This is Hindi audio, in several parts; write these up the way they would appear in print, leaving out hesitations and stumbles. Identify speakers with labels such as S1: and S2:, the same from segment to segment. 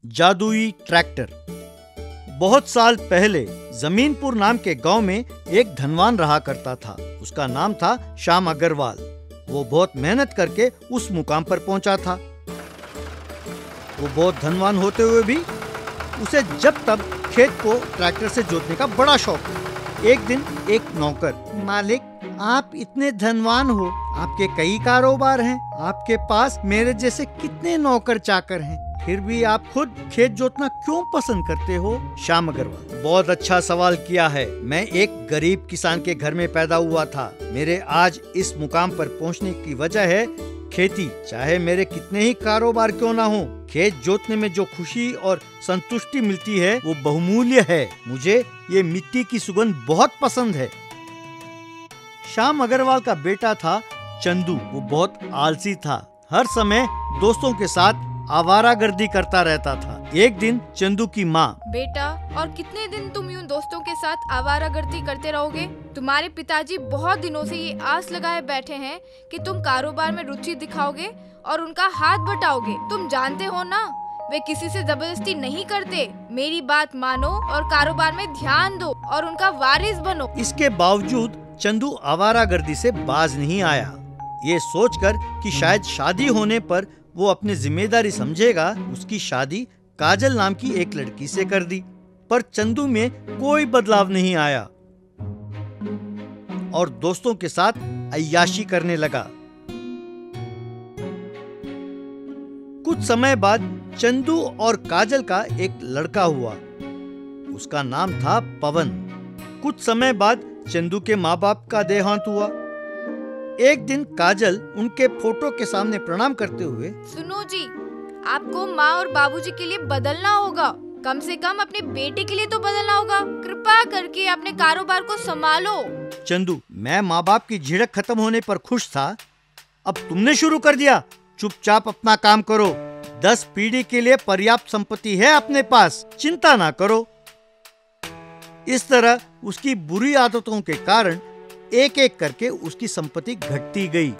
S1: जादुई ट्रैक्टर। बहुत साल पहले जमीनपुर नाम के गांव में एक धनवान रहा करता था। उसका नाम था श्याम अग्रवाल। वो बहुत मेहनत करके उस मुकाम पर पहुंचा था। वो बहुत धनवान होते हुए भी उसे जब तब खेत को ट्रैक्टर से जोतने का बड़ा शौक था। एक दिन एक नौकर, मालिक आप इतने धनवान हो, आपके कई कारोबार हैं, आपके पास मेरे जैसे कितने नौकर चाकर हैं, फिर भी आप खुद खेत जोतना क्यों पसंद करते हो? श्याम अग्रवाल: बहुत अच्छा सवाल किया है। मैं एक गरीब किसान के घर में पैदा हुआ था। मेरे आज इस मुकाम पर पहुंचने की वजह है खेती। चाहे मेरे कितने ही कारोबार क्यों ना हो, खेत जोतने में जो खुशी और संतुष्टि मिलती है वो बहुमूल्य है। मुझे ये मिट्टी की सुगंध बहुत पसंद है। श्याम अग्रवाल का बेटा था चंदू। वो बहुत आलसी था। हर समय दोस्तों के साथ आवारागर्दी करता रहता था। एक दिन चंदू की माँ:
S2: बेटा, और कितने दिन तुम यूं दोस्तों के साथ आवारागर्दी करते रहोगे? तुम्हारे पिताजी बहुत दिनों से ये आस लगाए बैठे हैं कि तुम कारोबार में रुचि दिखाओगे और उनका हाथ बटाओगे। तुम जानते हो ना, वे किसी से जबरदस्ती नहीं करते। मेरी बात मानो और कारोबार में ध्यान दो और उनका वारिस बनो। इसके बावजूद चंदू आवारागर्दी से बाज नहीं आया। ये सोचकर कि शायद शादी होने पर वो अपनी जिम्मेदारी समझेगा, उसकी शादी काजल नाम की एक लड़की से कर दी। पर चंदू में कोई बदलाव नहीं आया और दोस्तों के साथ अय्याशी करने लगा। कुछ समय बाद चंदू और काजल का एक लड़का हुआ। उसका नाम था पवन। कुछ समय बाद चंदू के माँ बाप का देहांत हुआ। एक दिन काजल उनके फोटो के सामने प्रणाम करते हुए: सुनो जी, आपको माँ और बाबूजी के लिए बदलना होगा। कम से कम अपने बेटे के लिए तो बदलना होगा। कृपा करके अपने कारोबार को संभालो।
S1: चंदू: मैं माँ बाप की झिड़क खत्म होने पर खुश था, अब तुमने शुरू कर दिया। चुपचाप अपना काम करो। 10 पीढ़ी के लिए पर्याप्त संपत्ति है अपने पास, चिंता ना करो। इस तरह उसकी बुरी आदतों के कारण एक एक करके उसकी संपत्ति घटती गई।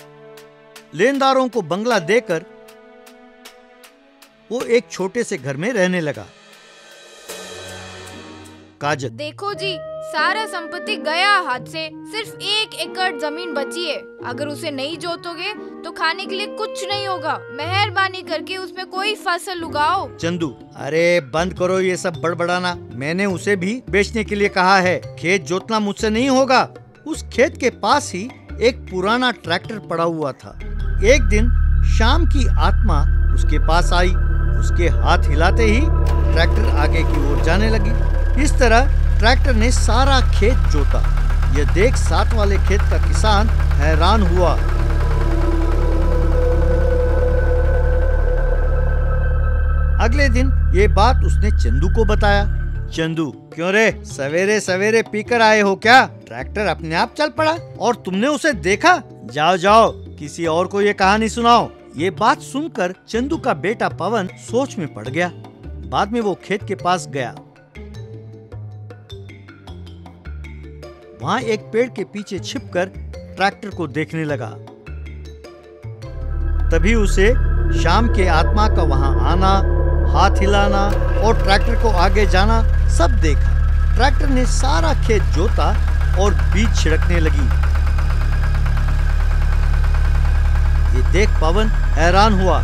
S1: लेनदारों को बंगला देकर वो एक छोटे से घर में रहने लगा। काजल:
S2: देखो जी, सारा संपत्ति गया हाथ से। सिर्फ 1 एकड़ जमीन बची है। अगर उसे नहीं जोतोगे तो खाने के लिए कुछ नहीं होगा। मेहरबानी करके उसमें कोई फसल उगाओ।
S1: चंदू: अरे बंद करो ये सब बड़बड़ाना। मैंने उसे भी बेचने के लिए कहा है। खेत जोतना मुझसे नहीं होगा। उस खेत के पास ही एक पुराना ट्रैक्टर पड़ा हुआ था। एक दिन शाम की आत्मा उसके पास आई। उसके हाथ हिलाते ही ट्रैक्टर आगे की ओर जाने लगी। इस तरह ट्रैक्टर ने सारा खेत जोता। यह देख साथ वाले खेत का किसान हैरान हुआ। अगले दिन ये बात उसने चंदू को बताया। चंदू: क्यों रे, सवेरे सवेरे पीकर आए हो क्या? ट्रैक्टर अपने आप चल पड़ा और तुमने उसे देखा? जाओ जाओ, किसी और को ये कहानी सुनाओ। ये बात सुनकर चंदू का बेटा पवन सोच में पड़ गया। बाद में वो खेत के पास गया। वहाँ एक पेड़ के पीछे छिपकर ट्रैक्टर को देखने लगा। तभी उसे शाम के आत्मा का वहाँ आना, हाथ हिलाना और ट्रैक्टर को आगे जाना सब देखा। ट्रैक्टर ने सारा खेत जोता और बीज छिड़कने लगी। ये देख पवन हैरान हुआ।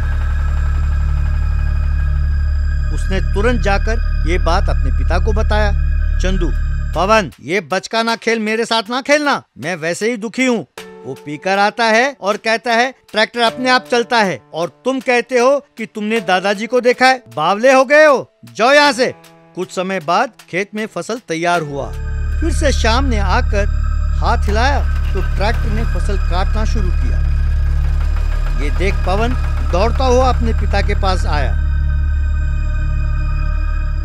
S1: उसने तुरंत जाकर ये बात अपने पिता को बताया। चंदू: पवन, ये बचकाना खेल मेरे साथ ना खेलना। मैं वैसे ही दुखी हूँ। वो पीकर आता है और कहता है ट्रैक्टर अपने आप चलता है, और तुम कहते हो कि तुमने दादाजी को देखा है। बावले हो गए हो, जाओ यहाँ से। कुछ समय बाद खेत में फसल तैयार हुआ। फिर से शाम ने आकर हाथ हिलाया तो ट्रैक्टर ने फसल काटना शुरू किया। ये देख पवन दौड़ता हुआ अपने पिता के पास आया।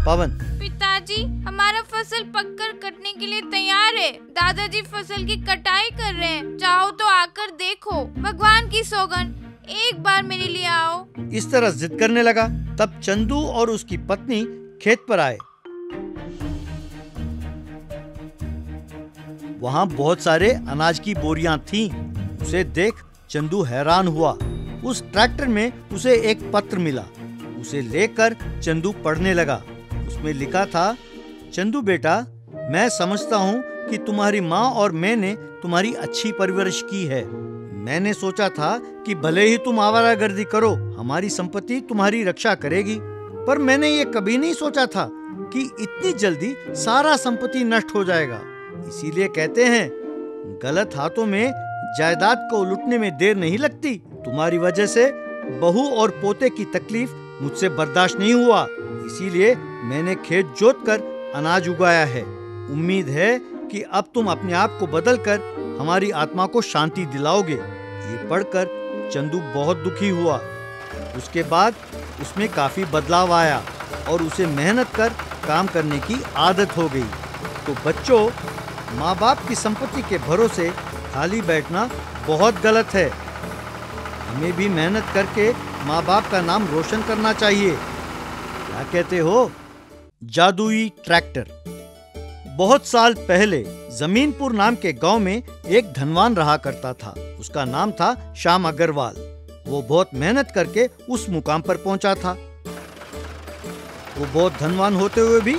S1: पवन:
S2: पिताजी, हमारा फसल पककर कटने के लिए तैयार है। दादाजी फसल की कटाई कर रहे हैं। चाहो तो आकर देखो। भगवान की सौगंध, एक बार मेरे लिए आओ।
S1: इस तरह जिद करने लगा। तब चंदू और उसकी पत्नी खेत पर आए। वहाँ बहुत सारे अनाज की बोरियां थीं। उसे देख चंदू हैरान हुआ। उस ट्रैक्टर में उसे एक पत्र मिला। उसे लेकर चंदू पढ़ने लगा। उसमें लिखा था, चंदू बेटा, मैं समझता हूँ कि तुम्हारी माँ और मैंने तुम्हारी अच्छी परवरिश की है। मैंने सोचा था कि भले ही तुम आवारागर्दी करो, हमारी संपत्ति तुम्हारी रक्षा करेगी, पर मैंने ये कभी नहीं सोचा था कि इतनी जल्दी सारा संपत्ति नष्ट हो जाएगा। इसीलिए कहते हैं, गलत हाथों में जायदाद को लुटने में देर नहीं लगती। तुम्हारी वजह से बहू और पोते की तकलीफ मुझसे बर्दाश्त नहीं हुआ, इसीलिए मैंने खेत जोतकर अनाज उगाया है। उम्मीद है कि अब तुम अपने आप को बदलकर हमारी आत्मा को शांति दिलाओगे। ये पढ़कर चंदू बहुत दुखी हुआ। उसके बाद उसमें काफी बदलाव आया और उसे मेहनत कर काम करने की आदत हो गई। तो बच्चों, माँ बाप की संपत्ति के भरोसे खाली बैठना बहुत गलत है। हमें भी मेहनत करके माँ बाप का नाम रोशन करना चाहिए। क्या कहते हो? जादुई ट्रैक्टर। बहुत साल पहले जमीनपुर नाम के गांव में एक धनवान रहा करता था। उसका नाम था श्याम अग्रवाल। वो बहुत मेहनत करके उस मुकाम पर पहुंचा था। वो बहुत धनवान होते हुए भी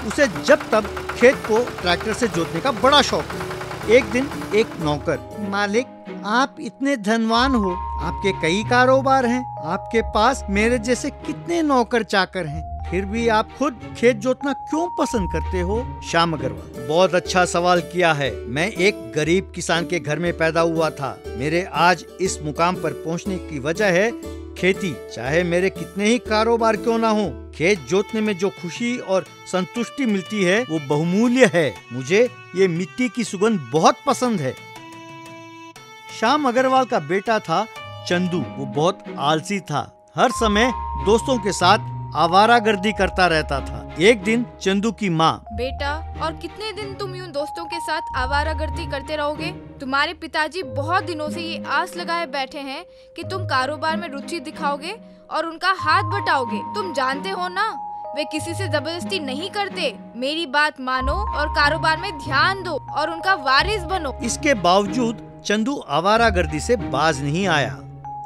S1: उसे जब तब खेत को ट्रैक्टर से जोतने का बड़ा शौक था। एक दिन एक नौकर, मालिक, आप इतने धनवान हो, आपके कई कारोबार हैं, आपके पास मेरे जैसे कितने नौकर चाकर हैं, फिर भी आप खुद खेत जोतना क्यों पसंद करते हो? श्याम अग्रवाल: बहुत अच्छा सवाल किया है। मैं एक गरीब किसान के घर में पैदा हुआ था। मेरे आज इस मुकाम पर पहुंचने की वजह है खेती। चाहे मेरे कितने ही कारोबार क्यों ना हो, खेत जोतने में जो खुशी और संतुष्टि मिलती है वो बहुमूल्य है। मुझे ये मिट्टी की सुगंध बहुत पसंद है। श्याम अग्रवाल का बेटा था चंदू। वो बहुत आलसी था, हर समय दोस्तों के साथ आवारागर्दी करता रहता था। एक दिन चंदू की माँ:
S2: बेटा, और कितने दिन तुम यूं दोस्तों के साथ आवारागर्दी करते रहोगे? तुम्हारे पिताजी बहुत दिनों से ये आस लगाए बैठे हैं कि तुम कारोबार में रुचि दिखाओगे और उनका हाथ बटाओगे। तुम जानते हो ना, वे किसी से जबरदस्ती नहीं करते। मेरी बात मानो और कारोबार में ध्यान दो और उनका वारिस बनो।
S1: इसके बावजूद चंदू आवारागर्दी से बाज नहीं आया।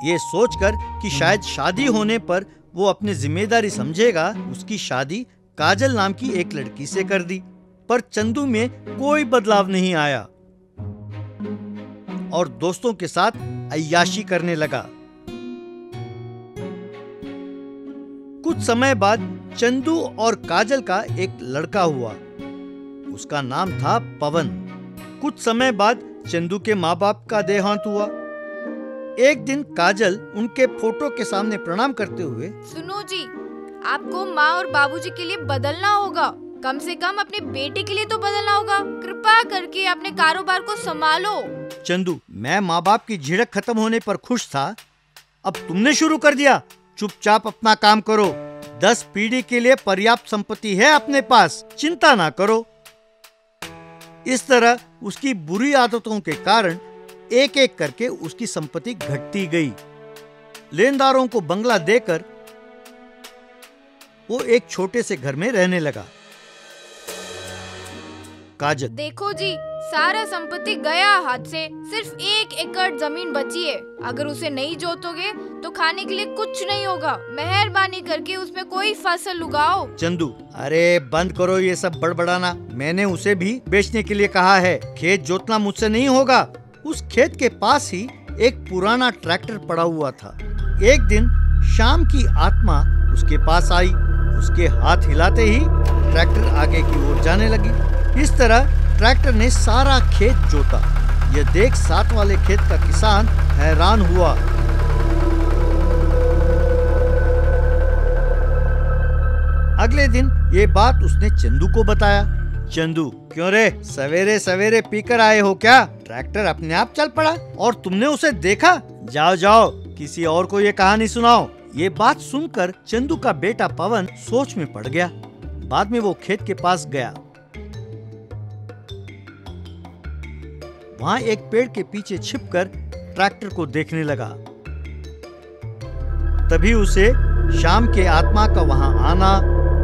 S1: ये सोचकर कि शायद शादी होने पर वो अपनी जिम्मेदारी समझेगा, उसकी शादी काजल नाम की एक लड़की से कर दी। पर चंदू में कोई बदलाव नहीं आया और दोस्तों के साथ अय्याशी करने लगा। कुछ समय बाद चंदू और काजल का एक लड़का हुआ। उसका नाम था पवन। कुछ समय बाद चंदू के माँ बाप का देहांत हुआ। एक दिन काजल उनके फोटो के सामने प्रणाम करते हुए:
S2: सुनो जी, आपको माँ और बाबूजी के लिए बदलना होगा। कम से कम अपने बेटे के लिए तो बदलना होगा। कृपा करके अपने कारोबार को संभालो।
S1: चंदू: मैं माँ बाप की झिड़क खत्म होने पर खुश था, अब तुमने शुरू कर दिया। चुपचाप अपना काम करो। 10 पीढ़ी के लिए पर्याप्त संपत्ति है अपने पास, चिंता ना करो। इस तरह उसकी बुरी आदतों के कारण एक एक करके उसकी संपत्ति घटती गई। लेनदारों को बंगला देकर वो एक छोटे से घर में रहने लगा। काजल:
S2: देखो जी, सारा संपत्ति गया हाथ से। सिर्फ 1 एकड़ जमीन बची है। अगर उसे नहीं जोतोगे तो खाने के लिए कुछ नहीं होगा। मेहरबानी करके उसमें कोई फसल उगाओ।
S1: चंदू: अरे बंद करो ये सब बड़बड़ाना। मैंने उसे भी बेचने के लिए कहा है। खेत जोतना मुझसे नहीं होगा। उस खेत के पास ही एक पुराना ट्रैक्टर पड़ा हुआ था। एक दिन शाम की आत्मा उसके पास आई। उसके हाथ हिलाते ही ट्रैक्टर आगे की ओर जाने लगी। इस तरह ट्रैक्टर ने सारा खेत जोता। यह देख साथ वाले खेत का किसान हैरान हुआ। अगले दिन ये बात उसने चंदू को बताया। चंदू: क्यों रे, सवेरे सवेरे पीकर आए हो क्या? ट्रैक्टर अपने आप चल पड़ा और तुमने उसे देखा? जाओ जाओ, किसी और को ये कहानी सुनाओ। ये बात सुनकर चंदू का बेटा पवन सोच में पड़ गया। बाद में वो खेत के पास गया। वहाँ एक पेड़ के पीछे छिपकर ट्रैक्टर को देखने लगा। तभी उसे शाम के आत्मा का वहाँ आना,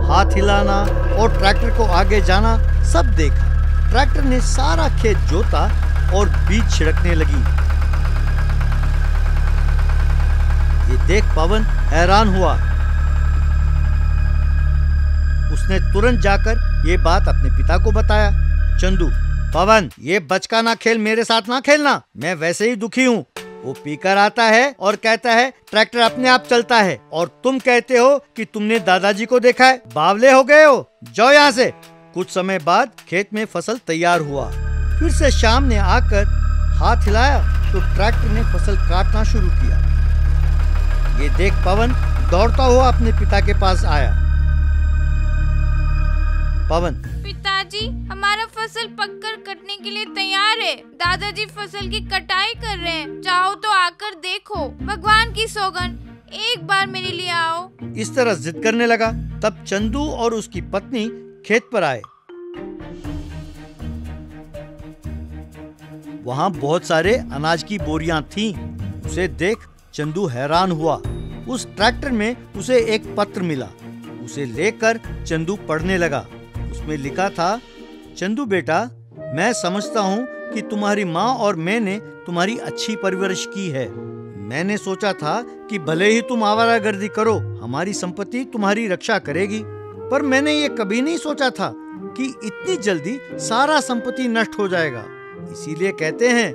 S1: हाथ हिलाना और ट्रैक्टर को आगे जाना सब देखा। ट्रैक्टर ने सारा खेत जोता और बीज छिड़कने लगी। ये देख पवन हैरान हुआ। उसने तुरंत जाकर ये बात अपने पिता को बताया। चंदू, पवन, ये बचका ना खेल, मेरे साथ ना खेलना, मैं वैसे ही दुखी हूँ। वो पीकर आता है और कहता है ट्रैक्टर अपने आप चलता है, और तुम कहते हो कि तुमने दादाजी को देखा है। बावले हो गए हो, जाओ यहाँ से। कुछ समय बाद खेत में फसल तैयार हुआ। फिर से श्याम ने आकर हाथ हिलाया तो ट्रैक्टर ने फसल काटना शुरू किया। ये देख पवन दौड़ता हुआ अपने पिता के पास आया। पवन,
S2: पिताजी, हमारा फसल पककर कटने के लिए तैयार है। दादाजी फसल की कटाई कर रहे हैं, चाहो तो आकर देखो। भगवान की सौगंध, एक बार मेरे लिए आओ।
S1: इस तरह जिद करने लगा। तब चंदू और उसकी पत्नी खेत पर आए। वहाँ बहुत सारे अनाज की बोरियां थीं। उसे देख चंदू हैरान हुआ। उस ट्रैक्टर में उसे एक पत्र मिला। उसे लेकर चंदू पढ़ने लगा। उसमें लिखा था, चंदू बेटा, मैं समझता हूँ कि तुम्हारी माँ और मैंने तुम्हारी अच्छी परवरिश की है। मैंने सोचा था कि भले ही तुम आवारागर्दी करो, हमारी संपत्ति तुम्हारी रक्षा करेगी, पर मैंने ये कभी नहीं सोचा था कि इतनी जल्दी सारा संपत्ति नष्ट हो जाएगा। इसीलिए कहते हैं,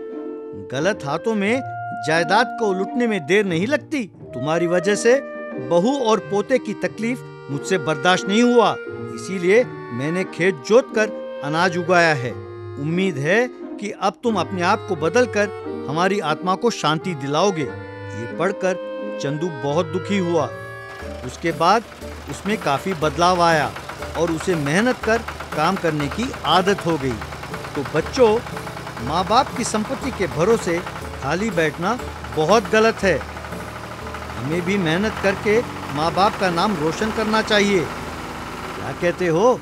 S1: गलत हाथों में जायदाद को लुटने में देर नहीं लगती। तुम्हारी वजह से बहू और पोते की तकलीफ मुझसे बर्दाश्त नहीं हुआ, इसीलिए मैंने खेत जोतकर अनाज उगाया है। उम्मीद है कि अब तुम अपने आप को बदलकर हमारी आत्मा को शांति दिलाओगे। ये पढ़कर चंदू बहुत दुखी हुआ। उसके बाद उसमें काफी बदलाव आया और उसे मेहनत कर काम करने की आदत हो गई। तो बच्चों, माँ बाप की संपत्ति के भरोसे खाली बैठना बहुत गलत है। हमें भी मेहनत करके माँ बाप का नाम रोशन करना चाहिए। क्या कहते हो?